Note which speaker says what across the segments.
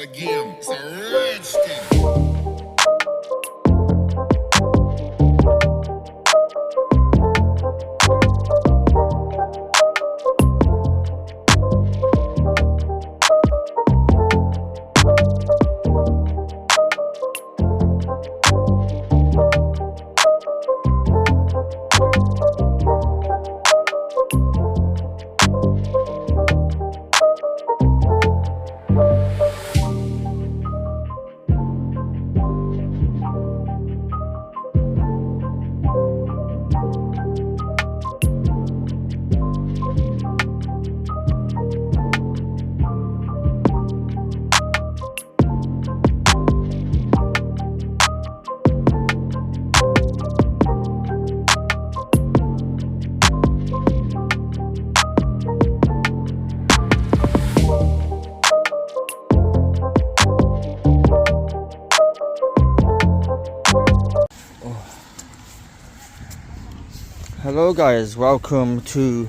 Speaker 1: again. It's a rich thing.
Speaker 2: Hello guys, welcome to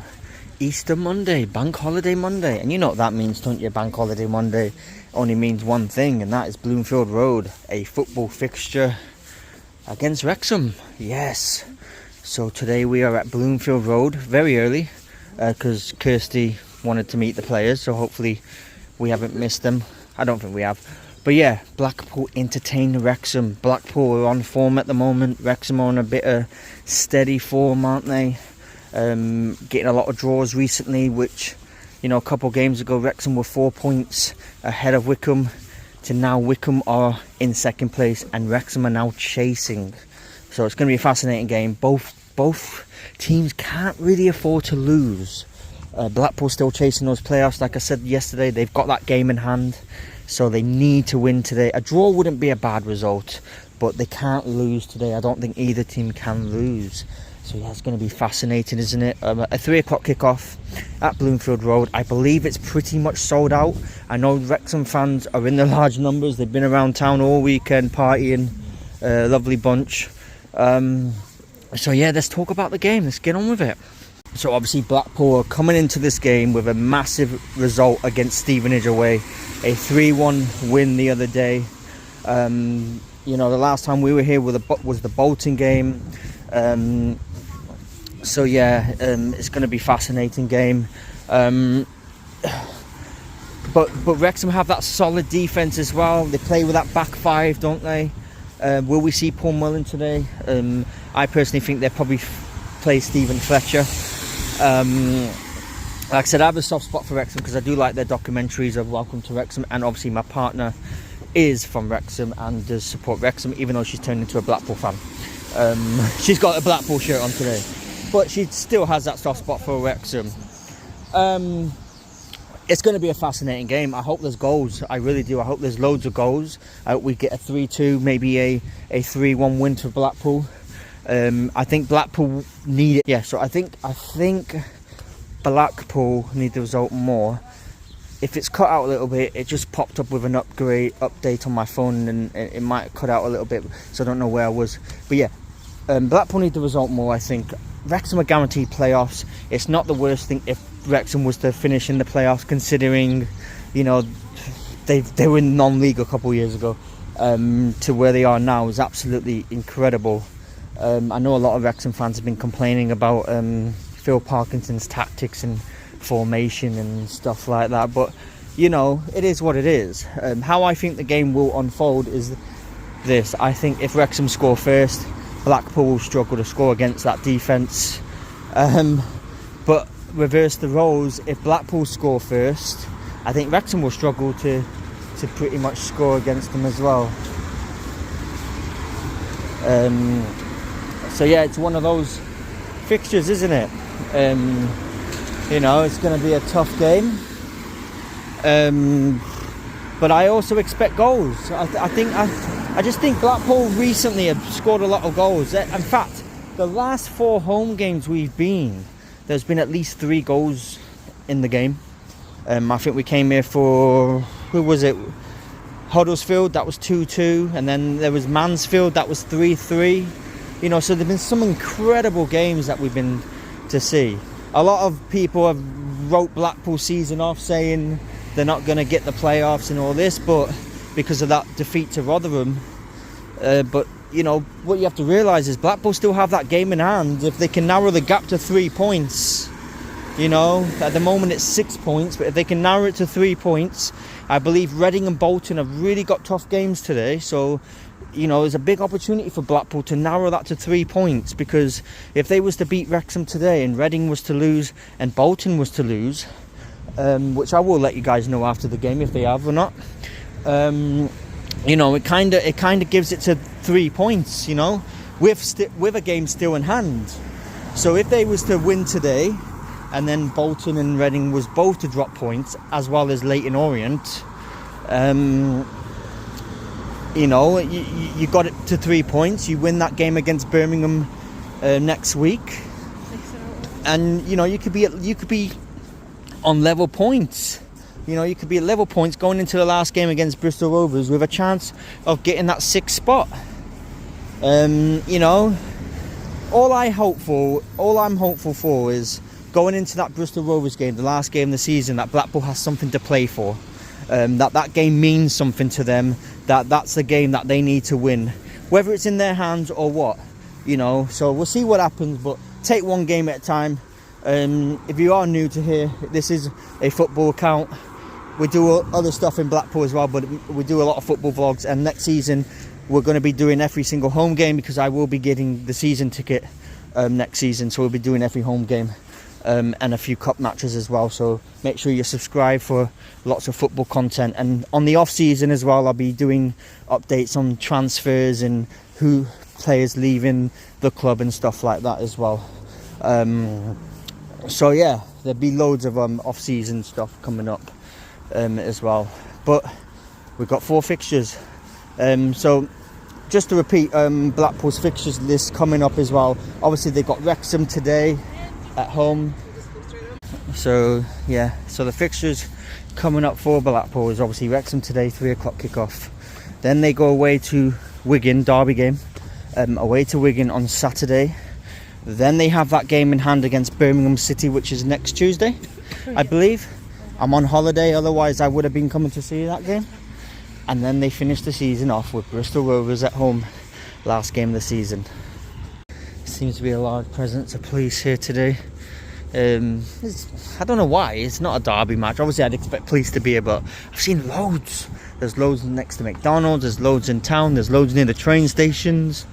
Speaker 2: Easter Monday, Bank Holiday Monday. And you know what that means, don't you? Bank Holiday Monday only means one thing, and that is Bloomfield Road, a football fixture against Wrexham. Yes. So today we are at Bloomfield Road very early because Kirsty wanted to meet the players, so hopefully we haven't missed them. I don't think we have. But yeah, Blackpool entertain Wrexham. Blackpool are on form at the moment. Wrexham are on a bit of steady form, aren't they? Getting a lot of draws recently, which, you know, a couple of games ago, Wrexham were 4 points ahead of Wycombe. To now, Wycombe are in second place and Wrexham are now chasing. So it's going to be a fascinating game. Both teams can't really afford to lose. Blackpool still chasing those playoffs. Like I said yesterday, they've got that game in hand. So they need to win today. A draw wouldn't be a bad result, but they can't lose today. I don't think either team can lose. So yeah, it's going to be fascinating, isn't it? A 3 o'clock kickoff at Bloomfield Road. I believe it's pretty much sold out. I know Wrexham fans are in the large numbers. They've been around town all weekend partying. Lovely bunch. So yeah, let's talk about the game. Let's get on with it. So obviously Blackpool are coming into this game with a massive result against Stevenage away. A 3-1 win the other day. You know, the last time we were here was the Bolton game. So yeah, it's going to be a fascinating game. But Wrexham have that solid defence as well. They play with that back five, don't they? Will we see Paul Mullen today? I personally think they'll probably play Stephen Fletcher. Like I said, I have a soft spot for Wrexham because I do like their documentaries of Welcome to Wrexham, and obviously my partner is from Wrexham and does support Wrexham, even though she's turned into a Blackpool fan. She's got a Blackpool shirt on today, but she still has that soft spot for Wrexham. It's going to be a fascinating game. I hope there's goals. I really do. I hope there's loads of goals. I hope we get a 3-2, maybe a 3-1 win for Blackpool. I think Blackpool need it. Yeah, so I think Blackpool need the result more. If it's cut out a little bit, it just popped up with an update on my phone, and it might cut out a little bit, so I don't know where I was. But yeah, Blackpool need the result more, I think. Wrexham are guaranteed playoffs. It's not the worst thing if Wrexham was to finish in the playoffs, considering, you know, they were in non-league a couple of years ago. To where they are now is absolutely incredible. I know a lot of Wrexham fans have been complaining about Phil Parkinson's tactics and formation and stuff like that, but you know, it is what it is. How I think the game will unfold is this. I think if Wrexham score first, Blackpool will struggle to score against that defence. But reverse the roles, if Blackpool score first, I think Wrexham will struggle to pretty much score against them as well. So yeah, it's one of those fixtures, isn't it? You know, it's going to be a tough game. But I also expect goals. I just think Blackpool recently have scored a lot of goals. In fact, the last 4 home games we've been, there's been at least 3 goals in the game. I think we came here for, who was it? Huddersfield, that was 2-2, and then there was Mansfield, that was 3-3. You know, so there've been some incredible games that we've been to see. A lot of people have wrote Blackpool season off, saying, they're not going to get the playoffs and all this, but because of that defeat to Rotherham. But you know what you have to realise is Blackpool still have that game in hand. If they can narrow the gap to 3 points, you know, at the moment it's 6 points, but if they can narrow it to 3 points, I believe Reading and Bolton have really got tough games today. So, you know, there's a big opportunity for Blackpool to narrow that to 3 points, because if they was to beat Wrexham today and Reading was to lose and Bolton was to lose, which I will let you guys know after the game if they have or not, you know, it kind of gives it to 3 points, you know, with a game still in hand. So if they was to win today, and then Bolton and Reading was both to drop points, as well as Leyton Orient, you know, you got it to 3 points. You win that game against Birmingham next week, and you know you could be on level points. You know, you could be at level points going into the last game against Bristol Rovers with a chance of getting that 6th spot. You know, all I'm hopeful for is going into that Bristol Rovers game, the last game of the season, that Blackpool has something to play for. That game means something to them. That's the game that they need to win, whether it's in their hands or what. You know, so we'll see what happens. But take one game at a time. If you are new to here, this is a football account. We do other stuff in Blackpool as well, but we do a lot of football vlogs. And next season, we're going to be doing every single home game, because I will be getting the season ticket next season. So we'll be doing every home game and a few cup matches as well. So make sure you subscribe for lots of football content. And on the off season as well, I'll be doing updates on transfers and who players leaving the club and stuff like that as well. So yeah, there'll be loads of off season stuff coming up as well. But we've got 4 fixtures. So just to repeat, Blackpool's fixtures list coming up as well. Obviously they've got Wrexham today at home. So yeah, so the fixtures coming up for Blackpool is obviously Wrexham today, 3 o'clock kickoff. Then they go away to Wigan, derby game, away to Wigan on Saturday. Then they have that game in hand against Birmingham City, which is next Tuesday, I believe. I'm on holiday, otherwise I would have been coming to see that game. And then they finish the season off with Bristol Rovers at home, last game of the season. Seems to be a large presence of police here today. I don't know why, it's not a derby match. Obviously I'd expect police to be here, but I've seen loads. There's loads next to McDonald's, there's loads in town, there's loads near the train stations.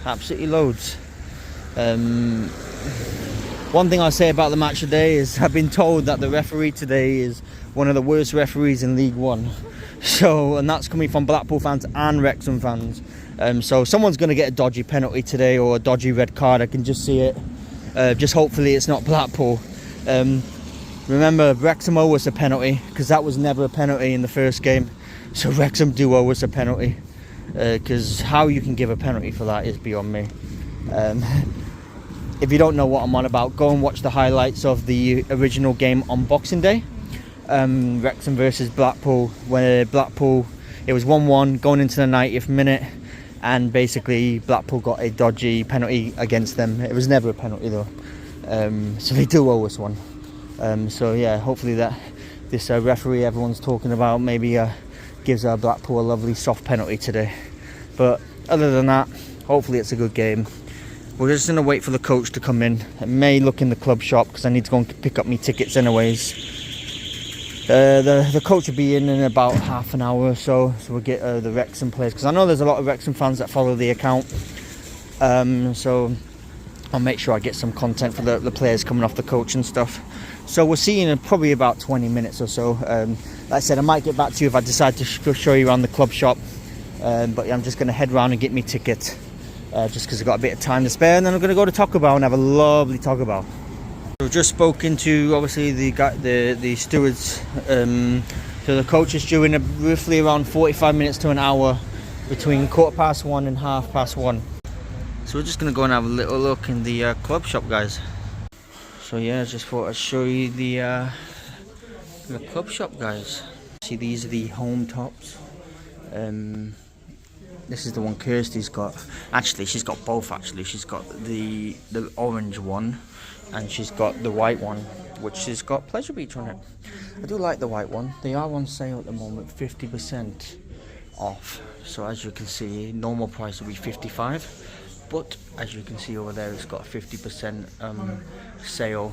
Speaker 2: Absolutely loads. One thing I'll say about the match today is I've been told that the referee today is one of the worst referees in League One. So, and that's coming from Blackpool fans and Wrexham fans. So someone's going to get a dodgy penalty today, or a dodgy red card. I can just see it. Just hopefully it's not Blackpool. Remember, Wrexham owe us a penalty, because that was never a penalty in the first game. So Wrexham do owe us a penalty. Because how you can give a penalty for that is beyond me. If you don't know what I'm on about, go and watch the highlights of the original game on Boxing Day. Wrexham versus Blackpool, where Blackpool, it was 1-1 going into the 90th minute, and basically Blackpool got a dodgy penalty against them. It was never a penalty though, so they do owe us one. So yeah, hopefully that this referee everyone's talking about maybe gives Blackpool a lovely soft penalty today. But other than that, hopefully it's a good game. We're just going to wait for the coach to come in. I may look in the club shop, because I need to go and pick up my tickets anyways. The coach will be in about half an hour or so we'll get the Wrexham players, because I know there's a lot of Wrexham fans that follow the account. So I'll make sure I get some content for the players coming off the coach and stuff. So we'll see you in probably about 20 minutes or so. Like I said, I might get back to you if I decide to show you around the club shop. But yeah, I'm just going to head round and get me ticket, just because I've got a bit of time to spare, and then I'm going to go to Taco Bell and have a lovely Taco Bell. We've just spoken to obviously the stewards. So the coach is due in roughly around 45 minutes to an hour, between 1:15 and 1:30. So we're just going to go and have a little look in the club shop, guys. So yeah, I just thought I'd show you the club shop, guys. See, these are the home tops. This is the one Kirsty's got. Actually, she's got both. Actually, she's got the orange one, and she's got the white one. which has got Pleasure Beach on it. I do like the white one. They are on sale at the moment, 50% off. So as you can see, normal price will be 55, but as you can see over there, it's got a 50% sale.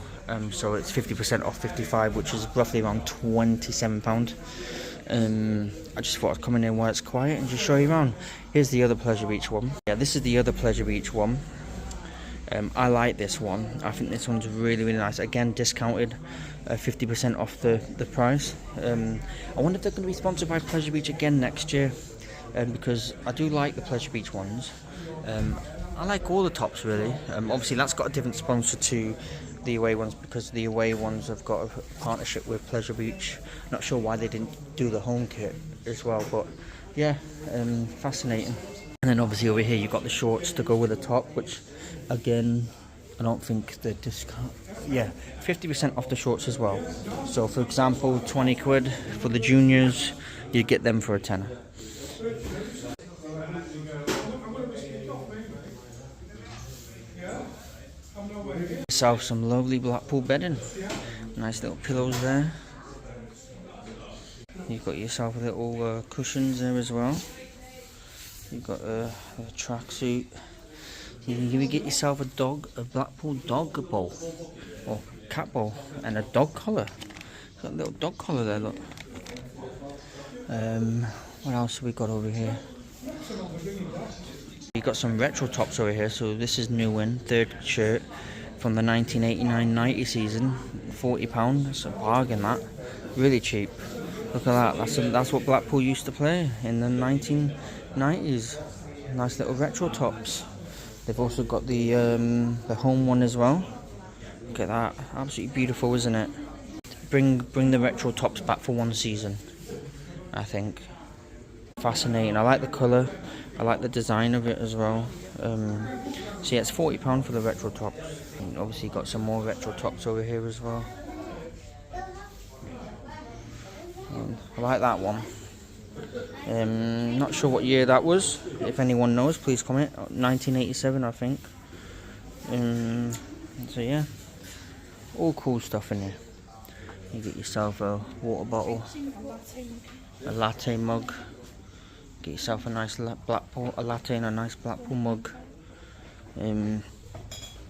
Speaker 2: So it's 50% off 55, which is roughly around £27. I just thought I'd come in here while it's quiet and just show you around. Here's the other Pleasure Beach one. Yeah, this is the other Pleasure Beach one. I like this one. I think this one's really, really nice. Again, discounted, 50% off the price. I wonder if they're going to be sponsored by Pleasure Beach again next year, because I do like the Pleasure Beach ones. I like all the tops really. Obviously that's got a different sponsor to the away ones, because the away ones have got a partnership with Pleasure Beach. Not sure why they didn't do the home kit as well, but yeah, fascinating. And then obviously over here you've got the shorts to go with the top, which again, I don't think the discount. Yeah, 50% off the shorts as well. So for example, 20 quid for the juniors, you get them for a tenner. Yourself some lovely Blackpool bedding. Nice little pillows there. You've got yourself little cushions there as well. You've got a tracksuit. You can even get yourself a Blackpool dog bowl, or cat bowl, and a dog collar. Got a little dog collar there, look. What else have we got over here? You've got some retro tops over here. So this is new in, third shirt from the 1989-90 season, £40. That's a bargain, that. Really cheap. Look at that. That's what Blackpool used to play in the 1990s. Nice little retro tops. They've also got the home one as well. Look at that. Absolutely beautiful, isn't it? Bring the retro tops back for one season, I think. Fascinating. I like the colour. I like the design of it as well. So yeah, it's £40 for the retro tops. And obviously got some more retro tops over here as well. I like that one. Not sure what year that was. If anyone knows, please comment. 1987, I think. So yeah, all cool stuff in here. You get yourself a water bottle, a latte mug. Get yourself a nice Blackpool, a latte and a nice Blackpool mug. And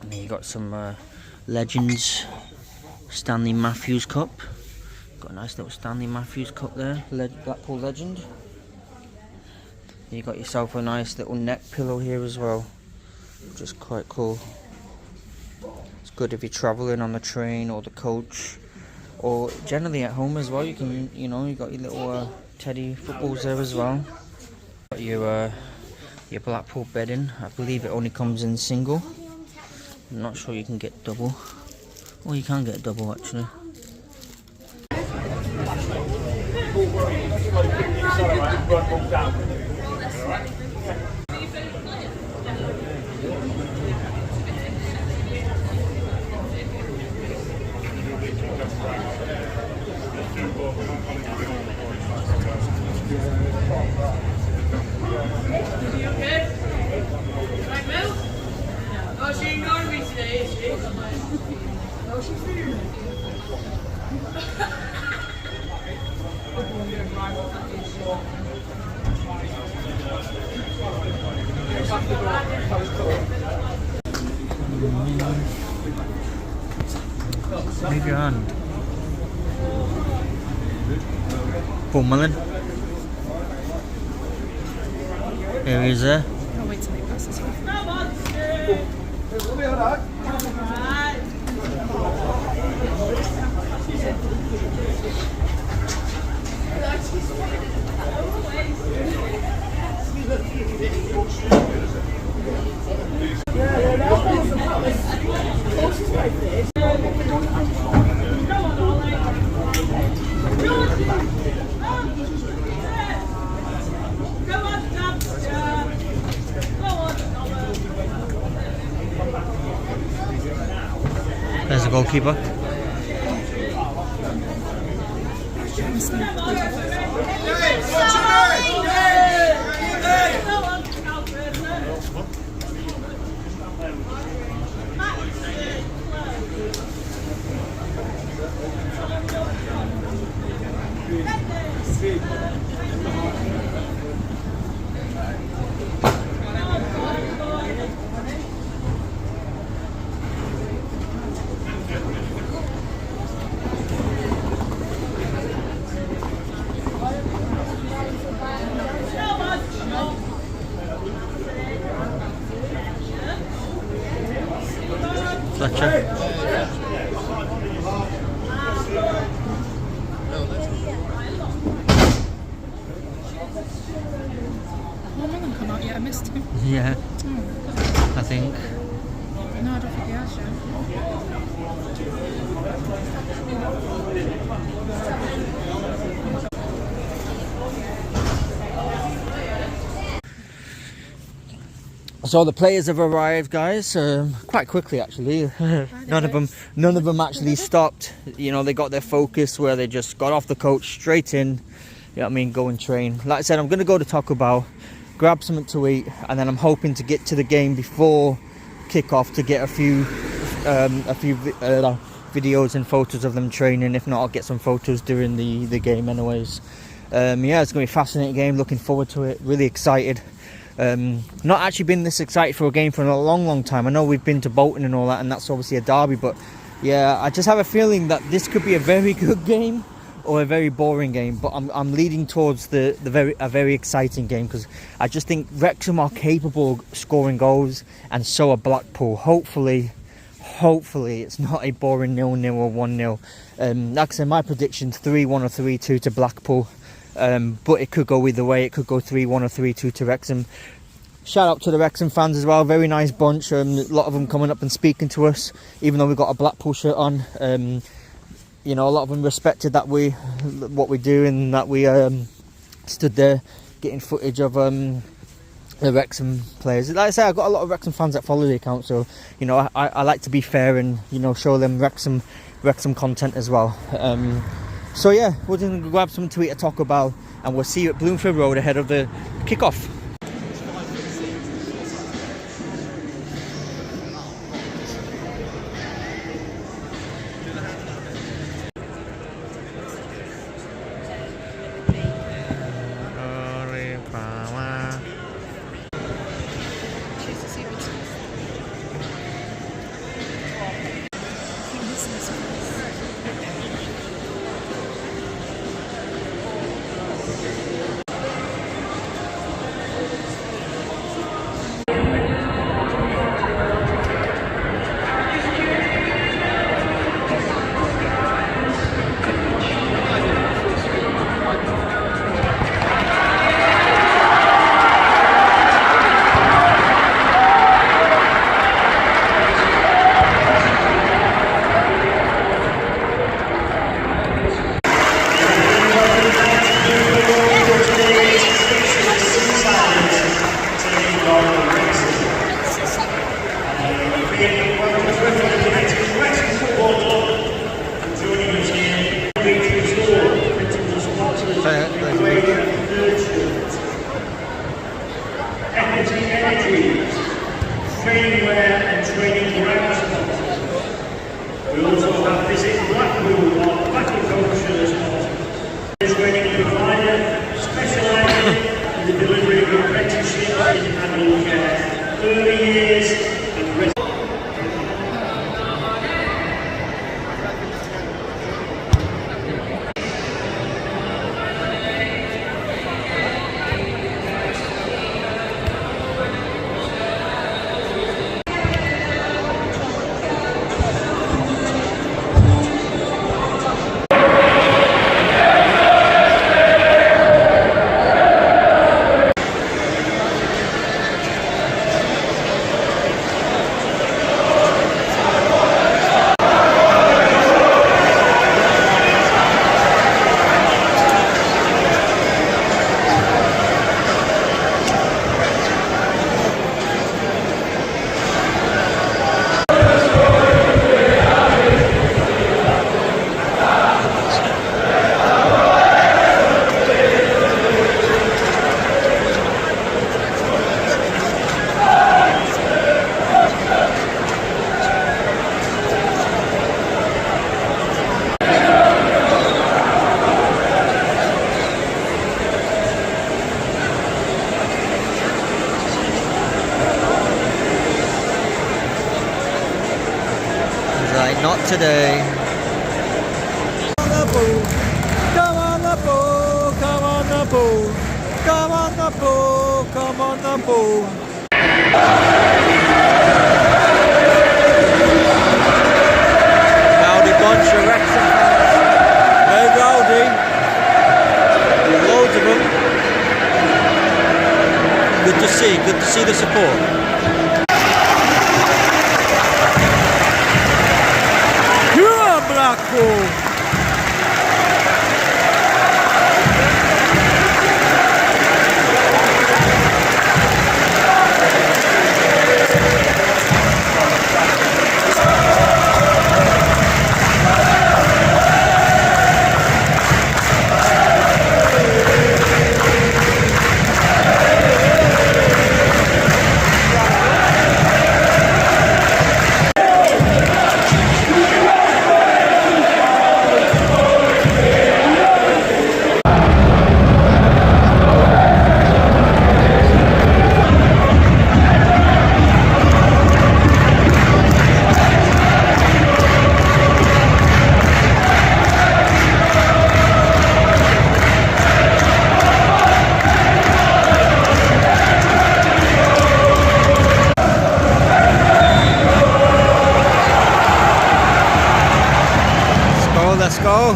Speaker 2: then you got some Legends Stanley Matthews cup. Got a nice little Stanley Matthews cup there, Blackpool Legend. You got yourself a nice little neck pillow here as well, which is quite cool. It's good if you're travelling on the train or the coach, or generally at home as well. You can, you got your little teddy footballs there as well. Got your Blackpool bedding. I believe it only comes in single. I'm not sure you can get double. Well, you can get double actually. Move your hand. Pummeling. Here he is there.
Speaker 3: I'll wait till he passes.
Speaker 2: There's the goalkeeper.
Speaker 3: asked him.
Speaker 2: Yeah, I think.
Speaker 3: No, I don't think he has, yeah.
Speaker 2: So the players have arrived, guys, quite quickly actually. None of them actually stopped. You know, they got their focus where they just got off the coach straight in. You know what I mean? Go and train. Like I said, I'm going to go to Taco Bell, grab something to eat, and then I'm hoping to get to the game before kick-off to get a few videos and photos of them training. If not, I'll get some photos during the game anyways. Yeah, it's going to be a fascinating game. Looking forward to it. Really excited. Not actually been this excited for a game for a long time. I know we've been to Bolton and all that, and that's obviously a derby, but yeah, I just have a feeling that this could be a very good game or a very boring game, but I'm leading towards a very exciting game, because I just think Wrexham are capable of scoring goals, and so are Blackpool. Hopefully it's not a boring 0-0 or 1-0. Like I said, my prediction's 3-1 or 3-2 to Blackpool. But it could go either way. It could go 3-1 or 3-2 to Wrexham. Shout out to the Wrexham fans as well. Very nice bunch. A lot of them coming up and speaking to us, even though we've got a Blackpool shirt on. You know, a lot of them respected what we do, and that we stood there getting footage of the Wrexham players. Like I say, I've got a lot of Wrexham fans that follow the account, so you know, I like to be fair and, you know, show them Wrexham content as well. So yeah, we're just going to grab something to eat at Taco Bell, and we'll see you at Bloomfield Road ahead of the kick-off.
Speaker 4: Training wear and training ground sponsors. We also have Visit Blackpool, our battle culture sponsors. Training provider specialising in the delivery of apprenticeships in adult care, early years and rest.
Speaker 2: Not today. Come on the pool, come on the pool, come on the pool, come on the pool, come on the pool. Rowdy bunch of Wrexham fans. Very rowdy. Loads of them. Good to see, good to see the support. You are Blackpool! Let's go.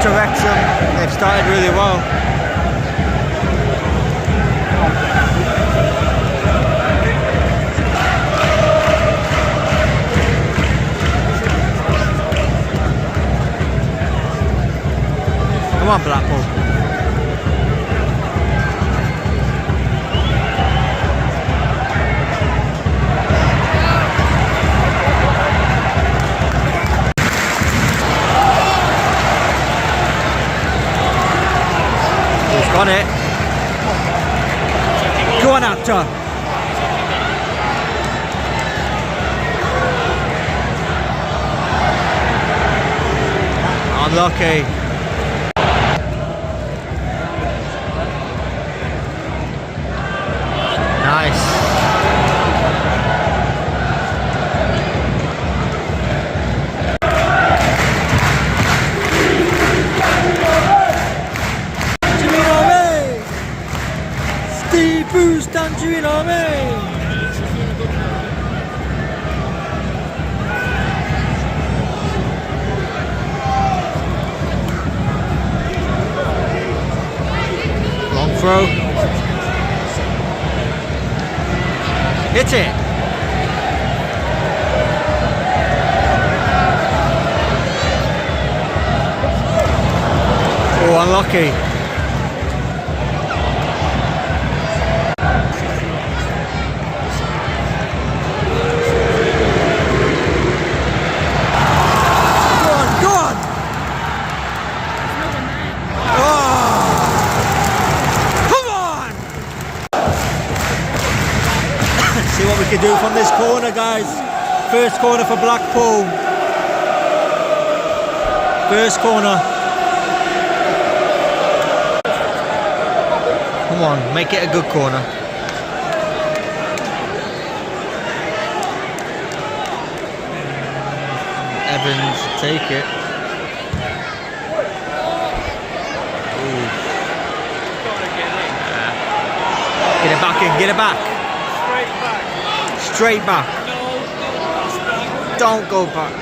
Speaker 2: To Wrexham, they've started really well. Come on, Blackpool. On it. Go on, actor. Unlucky. Nice. Boost tangerine on me! Long throw. Hit it! Oh, unlucky. See what we can do from this corner, guys. First corner for Blackpool. First corner. Come on, make it a good corner. Evans, take it. Ooh. Get it back in, get it back. Straight back. Don't go back.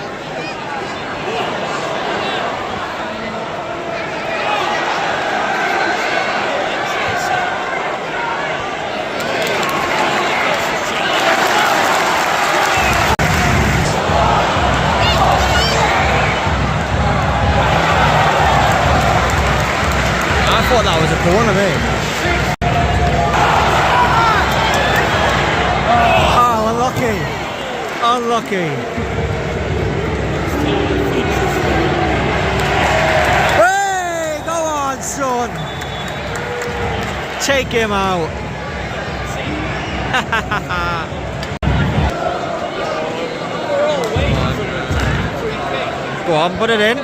Speaker 2: I thought that was a corner, mate. Unlucky. Take him out. Go on, put it in.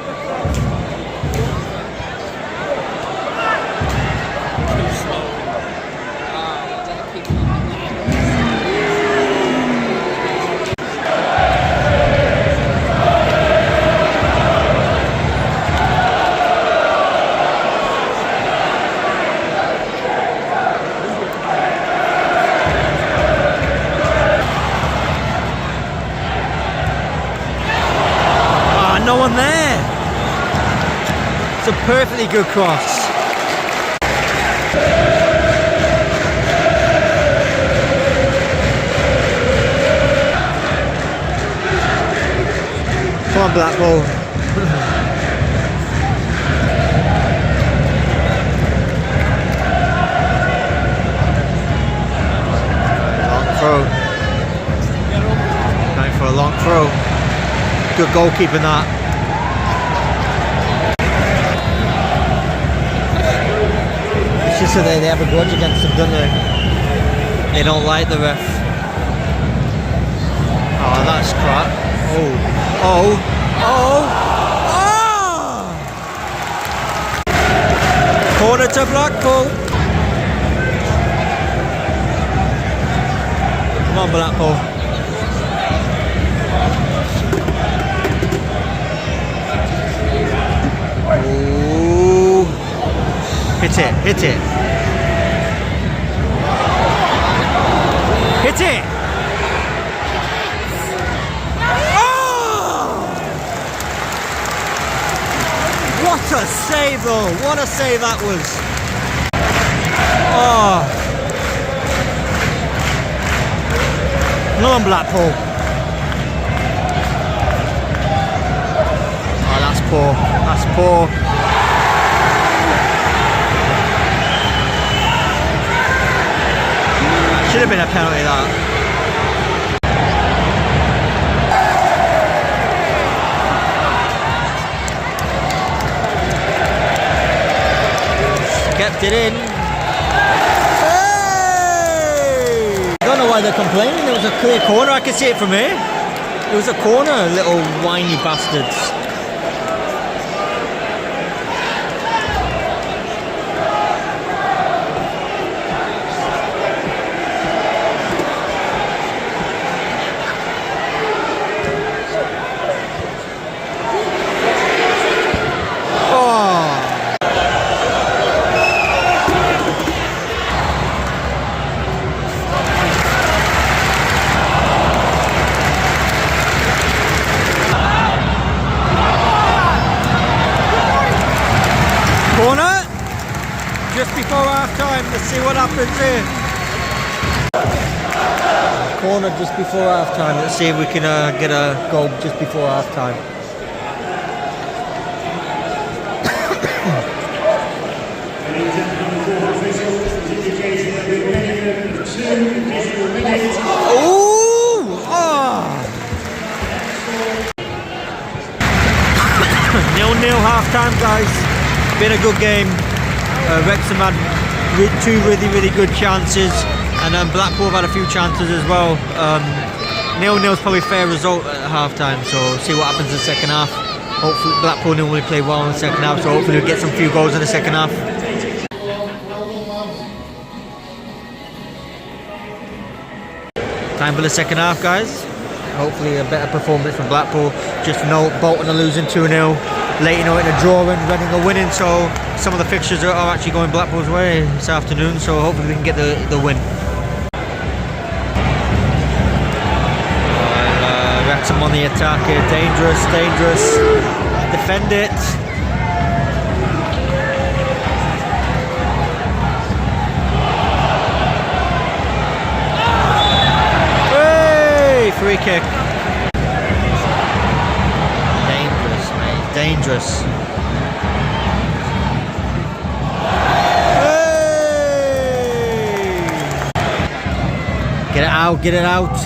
Speaker 2: No one there. It's a perfectly good cross. Come on, Blackpool. Long throw. Going for a long throw. Good goalkeeping that. It's just that they have a grudge against him, don't they? They don't like the ref. Oh, that's crap. Oh, oh, oh, oh! Corner to Blackpool. Come on, Blackpool. Ooh. Hit it, hit it. Hit it! Oh! What a save though, what a save that was. Oh. Come on, Blackpool. Oh, that's poor, that's poor. Should have been a penalty that. Kept it in. Hey! I don't know why they're complaining. It was a clear corner. I can see it from here. It was a corner, little whiny bastards. Corner, just before half time. Let's see what happens here. Corner just before half time. Let's see if we can get a goal just before half time. Ooh! Oh! 0-0 half time, guys. Been a good game. Wrexham had two really good chances, and Blackpool have had a few chances as well. 0-0 is probably a fair result at half time, so see what happens in the second half. Hopefully Blackpool normally play well in the second half, so hopefully we'll get some few goals in the second half. Time for the second half, guys. Hopefully a better performance from Blackpool. Just note, Bolton are losing 2-0. Leyton are in a draw and Reading are winning, so some of the fixtures are actually going Blackpool's way this afternoon, so hopefully we can get the win. Wrexham on the attack here, dangerous, dangerous. Defend it. Hey, free kick. Dangerous. Hey! Get it out, get it out.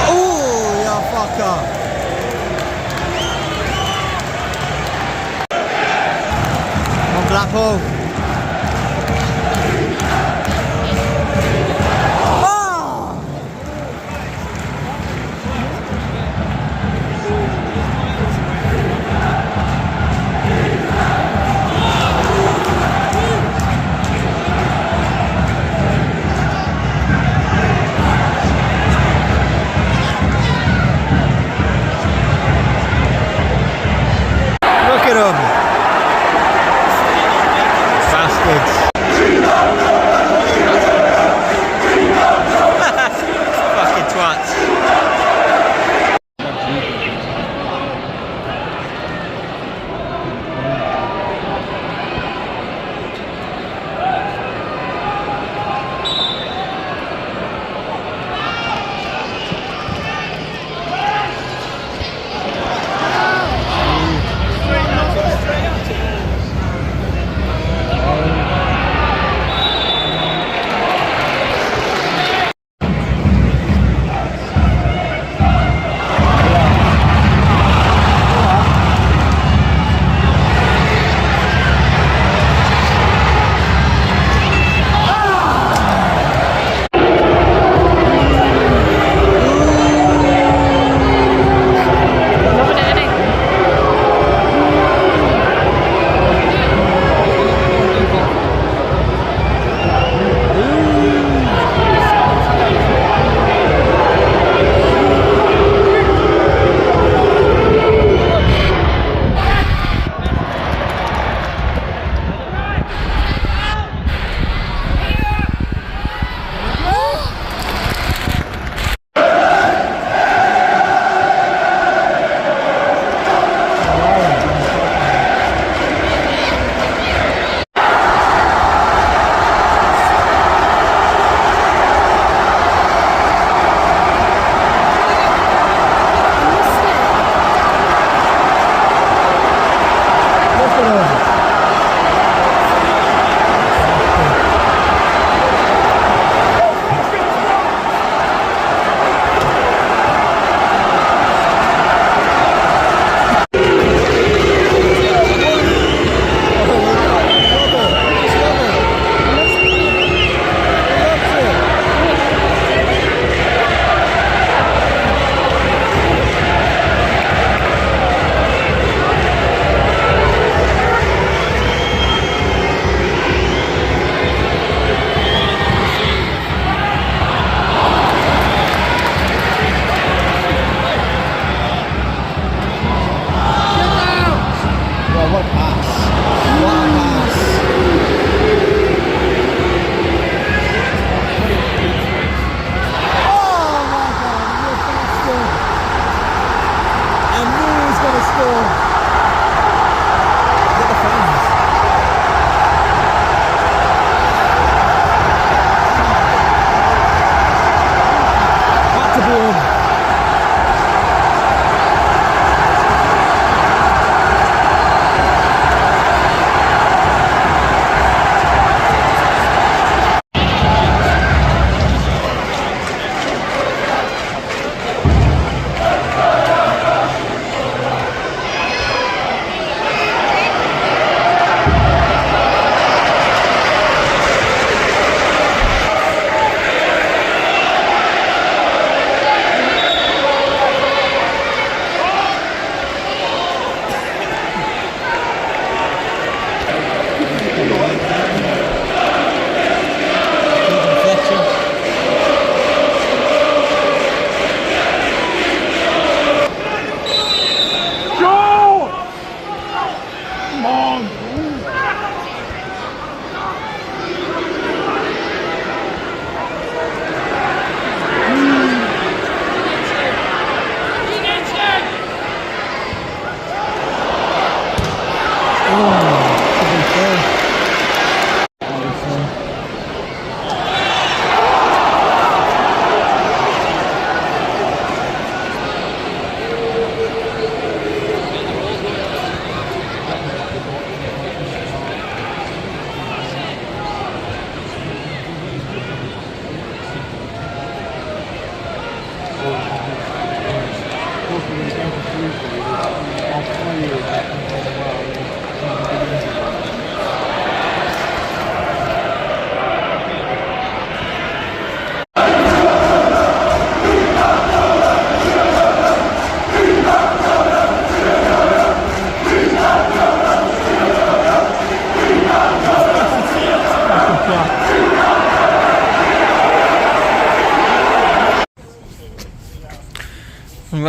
Speaker 2: Oh, you fucker. Blackpool. Look at him.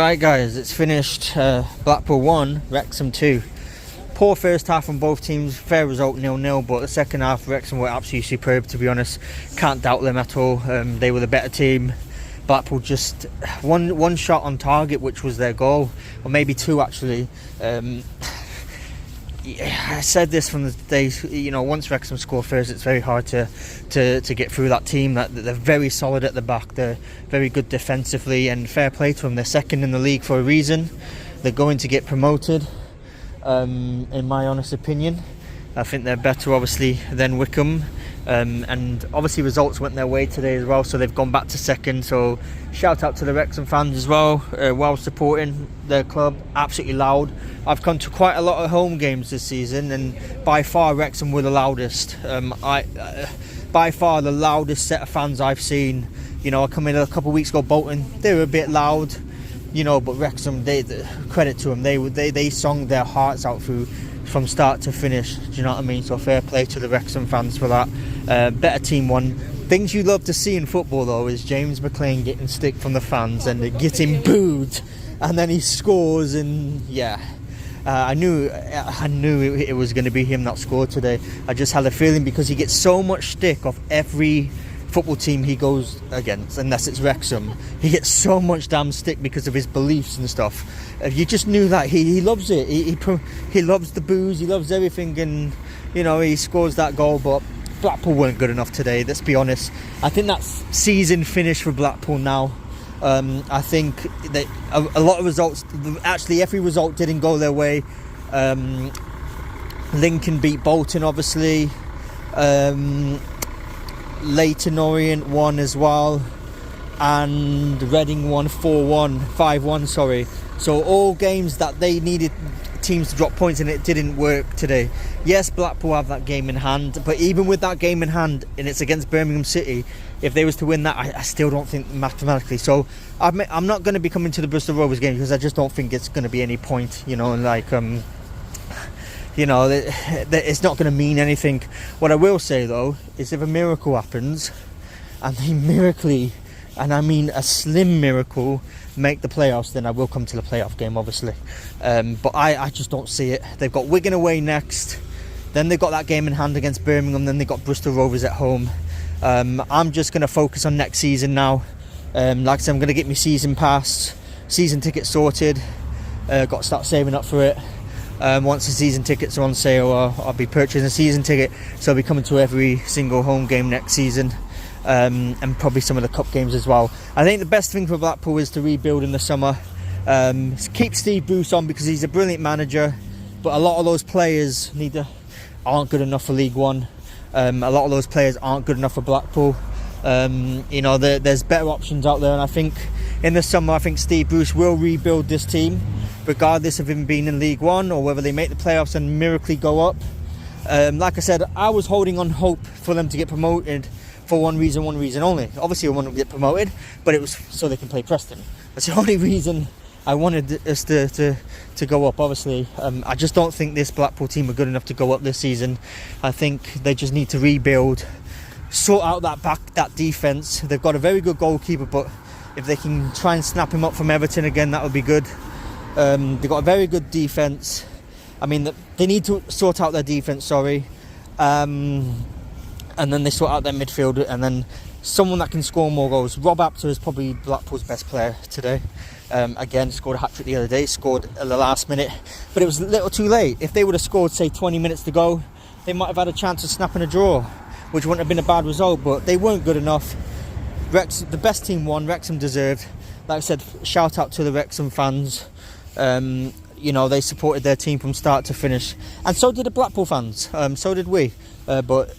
Speaker 2: Right guys, it's finished. Blackpool 1, Wrexham 2. Poor first half from both teams, fair result 0-0, but the second half Wrexham were absolutely superb, to be honest. Can't doubt them at all. They were the better team. Blackpool just one shot on target, which was their goal, or maybe two actually. I said this from the days, once Wrexham score first, it's very hard to get through that team. That they're very solid at the back, they're very good defensively, and fair play to them. They're second in the league for a reason. They're going to get promoted, in my honest opinion. I think they're better, obviously, than Wickham. And obviously results went their way today as well, so they've gone back to second. So shout out to the Wrexham fans as well, while supporting their club, absolutely loud. I've come to quite a lot of home games this season, and by far Wrexham were the loudest. By far the loudest set of fans I've seen. I come in a couple of weeks ago, Bolton, they were a bit loud, but Wrexham, credit to them, they sung their hearts out from start to finish. Do you know what I mean? So fair play to the Wrexham fans for that. Better team won. Things you love to see in football though is James McLean getting stick from the fans and getting booed, and then he scores, and yeah, I knew it was going to be him that scored today. I just had a feeling, because he gets so much stick off every football team he goes against, unless it's Wrexham. He gets so much damn stick because of his beliefs and stuff. You just knew that he loves it. He loves the booze, he loves everything, and he scores that goal. But Blackpool weren't good enough today, let's be honest. I think that's season finished for Blackpool now. I think that a lot of results, actually every result didn't go their way. Lincoln beat Bolton, obviously. Leyton Orient won as well, and Reading won 5-1, sorry. So all games that they needed teams to drop points in, it didn't work today. Yes, Blackpool have that game in hand, but even with that game in hand, and it's against Birmingham City, if they was to win that, I still don't think mathematically. So I'm not going to be coming to the Bristol Rovers game, because I just don't think it's going to be any point, it's not going to mean anything. What I will say though is, if a miracle happens, and they miraculously, and I mean a slim miracle, make the playoffs, then I will come to the playoff game, obviously. But I just don't see it. They've got Wigan away next, then they've got that game in hand against Birmingham, then they've got Bristol Rovers at home. I'm just going to focus on next season now. Like I said, I'm going to get my season pass, season ticket sorted. Got to start saving up for it. Once the season tickets are on sale, I'll be purchasing a season ticket, so I'll be coming to every single home game next season, and probably some of the cup games as well. I think the best thing for Blackpool is to rebuild in the summer. Keep Steve Bruce on, because he's a brilliant manager, but a lot of those players aren't good enough for League One. A lot of those players aren't good enough for Blackpool. There's better options out there, and I think in the summer, I think Steve Bruce will rebuild this team, regardless of him being in League One or whether they make the playoffs and miraculously go up. Like I said, I was holding on hope for them to get promoted for one reason only. Obviously I wanted to get promoted, but it was so they can play Preston. That's the only reason I wanted us to go up, obviously. I just don't think this Blackpool team are good enough to go up this season. I think they just need to rebuild, sort out that defence. They've got a very good goalkeeper, but if they can try and snap him up from Everton again, that would be good. They've got a very good defence. I mean, they need to sort out their defence, sorry. And then they sort out their midfield, and then someone that can score more goals. Rob Apter is probably Blackpool's best player today. Again, scored a hat-trick the other day, scored at the last minute, but it was a little too late. If they would have scored, say, 20 minutes to go, they might have had a chance of snapping a draw, which wouldn't have been a bad result, but they weren't good enough. The best team won, Wrexham deserved. Like I said, shout out to the Wrexham fans. They supported their team from start to finish, and so did the Blackpool fans. So did we. But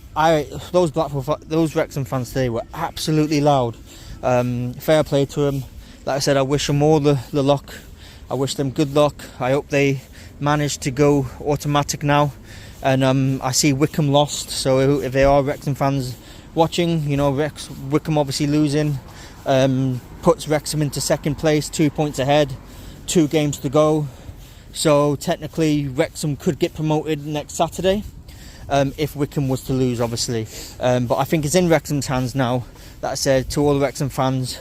Speaker 2: those Wrexham fans today were absolutely loud. Fair play to them. Like I said, I wish them all the luck. I wish them good luck. I hope they manage to go automatic now. And I see Wickham lost, so if they are Wrexham fans watching, Wickham obviously losing puts Wrexham into second place, 2 points ahead, 2 games to go. So technically Wrexham could get promoted next Saturday, if Wickham was to lose, obviously. But I think it's in Wrexham's hands now. That I said, to all the Wrexham fans,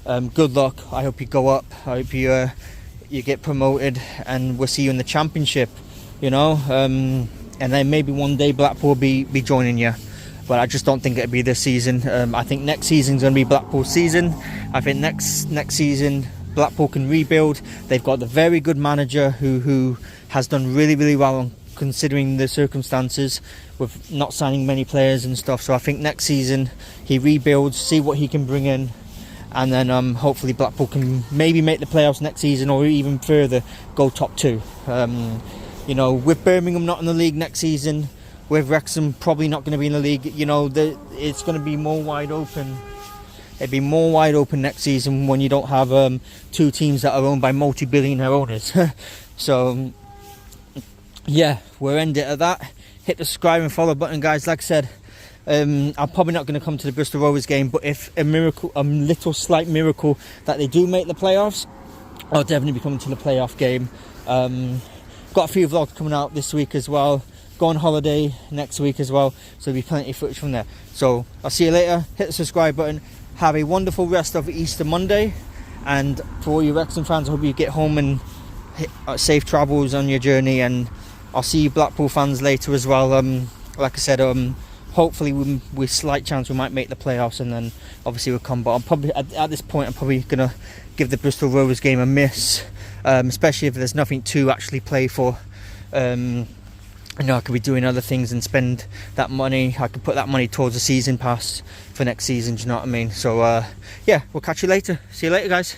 Speaker 2: Good luck. I hope you go up. I hope you get promoted, and we'll see you in the Championship. You know, and then maybe one day Blackpool will be joining you. But I just don't think it'll be this season. I think next season's going to be Blackpool's season. I think next season Blackpool can rebuild. They've got a very good manager who has done really well considering the circumstances with not signing many players and stuff. So I think next season he rebuilds, see what he can bring in, and then hopefully Blackpool can maybe make the playoffs next season, or even further, go top 2. You know, with Birmingham not in the league next season, with Wrexham probably not going to be in the league, you know, it's going to be more wide open. It'd be more wide open next season when you don't have 2 teams that are owned by multi-billionaire owners. So yeah, we'll end it at that. Hit the subscribe and follow button, guys. Like I said, I'm probably not going to come to the Bristol Rovers game, but if a little slight miracle that they do make the playoffs, I'll definitely be coming to the playoff game. Got a few vlogs coming out this week as well. Go on holiday next week as well, so there'll be plenty of footage from there. So I'll see you later. Hit the subscribe button. Have a wonderful rest of Easter Monday, and for all you Wrexham fans, I hope you get home and safe travels on your journey. And I'll see you Blackpool fans later as well. Like I said, hopefully with slight chance we might make the playoffs, and then obviously we'll come. But I'm probably at this point I'm probably gonna give the Bristol Rovers game a miss, especially if there's nothing to actually play for. You know, I could be doing other things and spend that money. I could put that money towards a season pass for next season. Do you know what I mean? So yeah, we'll catch you later. See you later, guys.